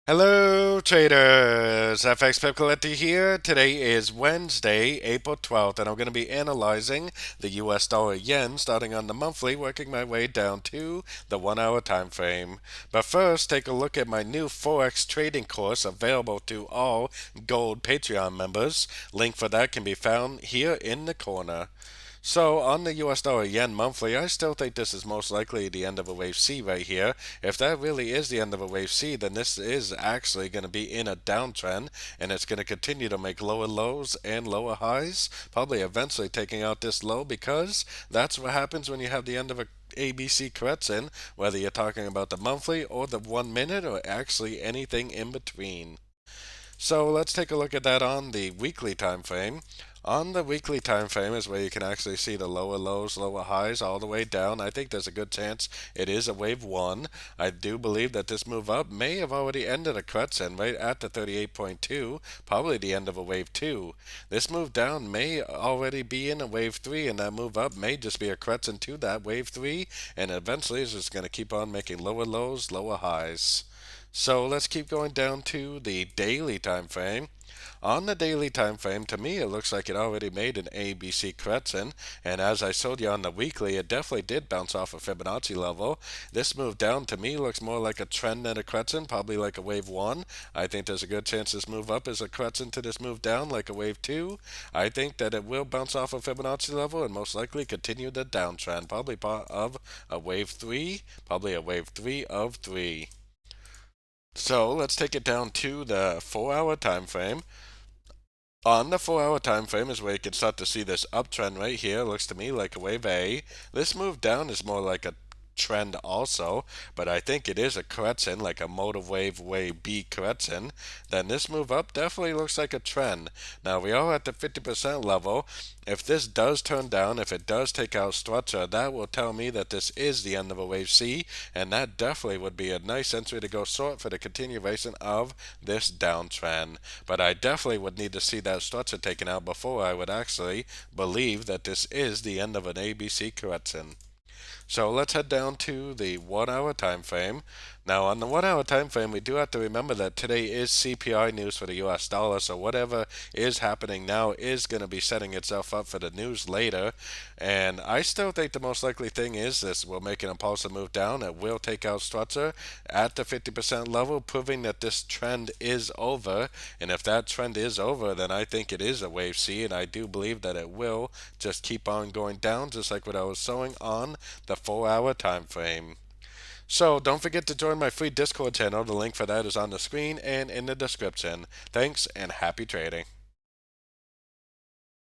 Hello, traders. FX Pep Collector here. Today is Wednesday, April 12th, and I'm going to be analyzing the US dollar yen starting on the monthly, working my way down to the 1 hour time frame. But first, take a look at my new Forex trading course available to all Gold Patreon members. Link for that can be found here in the corner. So on the US dollar yen monthly, I still think this is most likely the end of a wave C right here. If that really is the end of a wave C, then this is actually going to be in a downtrend and it's going to continue to make lower lows and lower highs, probably eventually taking out this low because that's what happens when you have the end of a ABC correction, whether you're talking about the monthly or the 1 minute or actually anything in between. So let's take a look at that on the weekly time frame. On the weekly time frame is where you can actually see the lower lows, lower highs all the way down. I think there's a good chance it is a wave 1. I do believe that this move up may have already ended a correction right at the 38.2, probably the end of a wave 2. This move down may already be in a wave 3, and that move up may just be a correction to that wave 3, and eventually it's just going to keep on making lower lows, lower highs. So let's keep going down to the daily time frame. On the daily time frame, to me, it looks like it already made an ABC correction, and as I showed you on the weekly, it definitely did bounce off a Fibonacci level. This move down to me looks more like a trend than a correction, probably like a wave 1. I think there's a good chance this move up is a correction to this move down, like a wave 2. I think that it will bounce off a Fibonacci level and most likely continue the downtrend, probably part of a wave 3, probably a wave 3 of 3. So let's take it down to the 4 hour time frame. On the 4 hour time frame is where you can start to see this uptrend right here. Looks to me like a wave A. This move down is more like a trend also, but I think it is a correction, like a motive wave B correction. Then this move up definitely looks like a trend. Now we are at the 50% level. If this does turn down, if it does take out structure, that will tell me that this is the end of a wave C, and that definitely would be a nice entry to go short for the continuation of this downtrend. But I definitely would need to see that structure taken out before I would actually believe that this is the end of an ABC correction. So let's head down to the 1 hour time frame. Now on the 1 hour time frame, we do have to remember that today is CPI news for the US dollar, so whatever is happening now is going to be setting itself up for the news later. And I still think the most likely thing is this will make an impulsive move down. It will take out structure at the 50% level, proving that this trend is over. And if that trend is over, then I think it is a wave C, and I do believe that it will just keep on going down, just like what I was showing on the 4 hour time frame. So don't forget to join my free Discord channel. The link for that is on the screen and in the description. Thanks and happy trading.